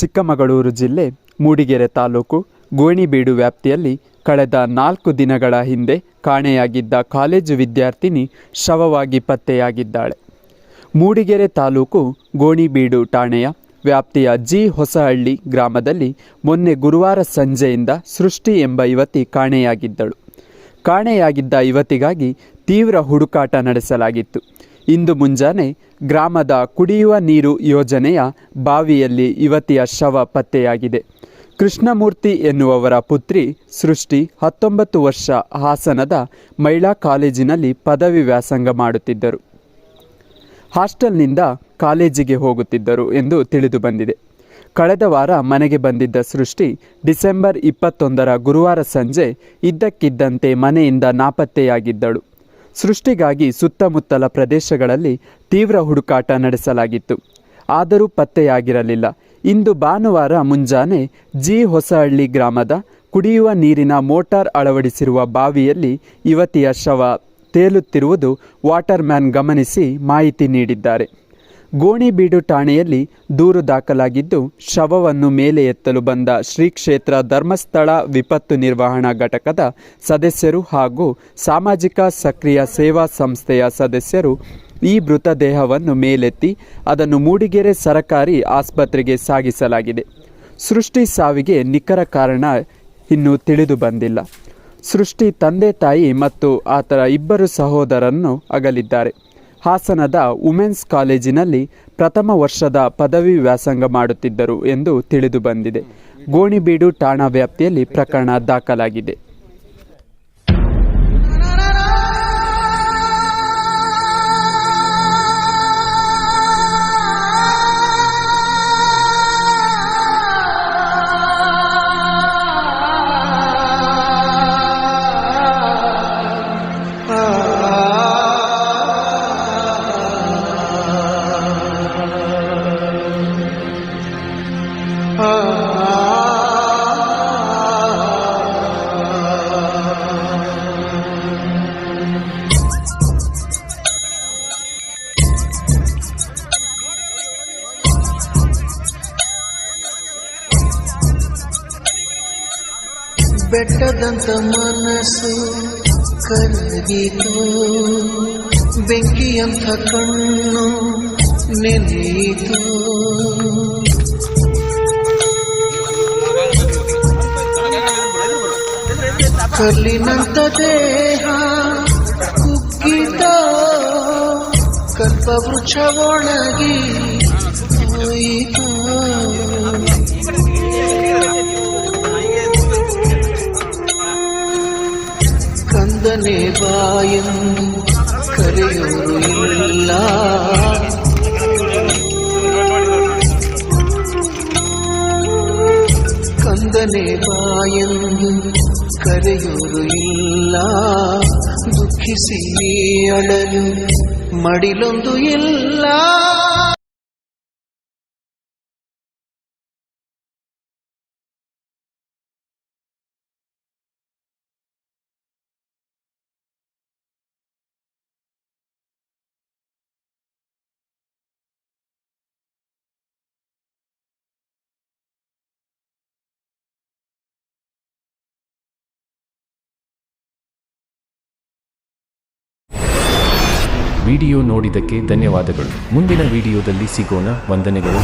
ಚಿಕ್ಕಮಗಳೂರು ಜಿಲ್ಲೆ ಮೂಡಿಗೆರೆ ತಾಲೂಕು ಗೋಣಿಬೀಡು ವ್ಯಾಪ್ತಿಯಲ್ಲಿ ಕಳೆದ 4 ದಿನಗಳ ಹಿಂದೆ ಕಾಣೆಯಾಗಿದ್ದ ಕಾಲೇಜು ವಿದ್ಯಾರ್ಥಿನಿ ಶವವಾಗಿ ಪತ್ತೆಯಾಗಿದ್ದಾಳೆ. ಮೂಡಿಗೆರೆ ತಾಲೂಕು ಗೋಣಿಬೀಡು ಠಾಣೆಯ ವ್ಯಾಪ್ತಿಯ ಜಿ ಹೊಸಹಳ್ಳಿ ಗ್ರಾಮದಲ್ಲಿ ಮೊನ್ನೆ ಗುರುವಾರ ಸಂಜೆಯಿಂದ ಸೃಷ್ಟಿ ಎಂಬ ಯುವತಿ ಕಾಣೆಯಾಗಿದ್ದಳು. ಕಾಣೆಯಾಗಿದ್ದ ಯುವತಿಗಾಗಿ ತೀವ್ರ ಹುಡುಕಾಟ ನಡೆಸಲಾಗಿತ್ತು. ಇಂದು ಮುಂಜಾನೆ ಗ್ರಾಮದ ಕುಡಿಯುವ ನೀರು ಯೋಜನೆಯ ಬಾವಿಯಲ್ಲಿ ಯುವತಿಯ ಶವ ಪತ್ತೆಯಾಗಿದೆ. ಕೃಷ್ಣಮೂರ್ತಿ ಎನ್ನುವವರ ಪುತ್ರಿ ಸೃಷ್ಟಿ 19 ವರ್ಷ, ಹಾಸನದ ಮಹಿಳಾ ಕಾಲೇಜಿನಲ್ಲಿ ಪದವಿ ವ್ಯಾಸಂಗ ಮಾಡುತ್ತಿದ್ದರು. ಹಾಸ್ಟೆಲ್ನಿಂದ ಕಾಲೇಜಿಗೆ ಹೋಗುತ್ತಿದ್ದರು ಎಂದು ತಿಳಿದು ಬಂದಿದೆ. ಕಳೆದ ವಾರ ಮನೆಗೆ ಬಂದಿದ್ದ ಸೃಷ್ಟಿ ಡಿಸೆಂಬರ್ 21ರ ಗುರುವಾರ ಸಂಜೆ ಇದ್ದಕ್ಕಿದ್ದಂತೆ ಮನೆಯಿಂದ ನಾಪತ್ತೆಯಾಗಿದ್ದಳು. ಸೃಷ್ಟಿಗಾಗಿ ಸುತ್ತಮುತ್ತಲ ಪ್ರದೇಶಗಳಲ್ಲಿ ತೀವ್ರ ಹುಡುಕಾಟ ನಡೆಸಲಾಗಿತ್ತು. ಆದರೂ ಪತ್ತೆಯಾಗಿರಲಿಲ್ಲ. ಇಂದು ಭಾನುವಾರ ಮುಂಜಾನೆ ಜಿ ಹೊಸಹಳ್ಳಿ ಗ್ರಾಮದ ಕುಡಿಯುವ ನೀರಿನ ಮೋಟಾರ್ ಅಳವಡಿಸಿರುವ ಬಾವಿಯಲ್ಲಿ ಯುವತಿಯ ಶವ ತೇಲುತ್ತಿರುವುದು ವಾಟರ್ ಮ್ಯಾನ್ ಗಮನಿಸಿ ಮಾಹಿತಿ ನೀಡಿದ್ದಾರೆ. ಗೋಣಿಬೀಡು ಠಾಣೆಯಲ್ಲಿ ದೂರು ದಾಖಲಾಗಿದ್ದು, ಶವವನ್ನು ಮೇಲೆ ಎತ್ತಲು ಬಂದ ಶ್ರೀ ಕ್ಷೇತ್ರ ಧರ್ಮಸ್ಥಳ ವಿಪತ್ತು ನಿರ್ವಹಣಾ ಘಟಕದ ಸದಸ್ಯರು ಹಾಗೂ ಸಾಮಾಜಿಕ ಸಕ್ರಿಯ ಸೇವಾ ಸಂಸ್ಥೆಯ ಸದಸ್ಯರು ಈ ಮೃತದೇಹವನ್ನು ಮೇಲೆತ್ತಿ ಅದನ್ನು ಮೂಡಿಗೆರೆ ಸರಕಾರಿ ಆಸ್ಪತ್ರೆಗೆ ಸಾಗಿಸಲಾಗಿದೆ. ಸೃಷ್ಟಿ ಸಾವಿಗೆ ನಿಖರ ಕಾರಣ ಇನ್ನೂ ತಿಳಿದು ಬಂದಿಲ್ಲ. ಸೃಷ್ಟಿ ತಂದೆ ತಾಯಿ ಮತ್ತು ಆತನ 2 ಸಹೋದರರನ್ನು ಅಗಲಿದ್ದಾರೆ. ಹಾಸನದ ವುಮೆನ್ಸ್ ಕಾಲೇಜಿನಲ್ಲಿ ಪ್ರಥಮ ವರ್ಷದ ಪದವಿ ವ್ಯಾಸಂಗ ಮಾಡುತ್ತಿದ್ದರು ಎಂದು ತಿಳಿದು ಬಂದಿದೆ. ಗೋಣಿಬೀಡು ಠಾಣಾ ವ್ಯಾಪ್ತಿಯಲ್ಲಿ ಪ್ರಕರಣ ದಾಖಲಾಗಿದೆ. ಬೆಟ್ಟದಂತ ಮನಸ್ಸು ಕರಗಿತು, ಬೆಂಕಿಯಂಥ ಕಣ್ಣು ನೆನೆಯಿತು. ಕಲ್ಲಿನಂತ ದೇಹ ಕುಗ್ಗಿತೋ, ಕಲ್ಪವೃಕ್ಷ ಒಣಗಿ ಹೋಯಿತು. ಕಂದನೆ ಬಾಯೆಂದು ಕರೆಯೋರು ಇಲ್ಲ, ಕಂದನೆ ಬಾಯೆಂದು ಕರೆಯೋರು ಇಲ್ಲ. ದುಃಖಿಸಿ ಅಳಲು ಮಡಿಲೊಂದು ಇಲ್ಲ. ವಿಡಿಯೋ ನೋಡಿದ್ದಕ್ಕೆ ಧನ್ಯವಾದಗಳು. ಮುಂದಿನ ವಿಡಿಯೋದಲ್ಲಿ ಸಿಗೋಣ. ವಂದನೆಗಳು.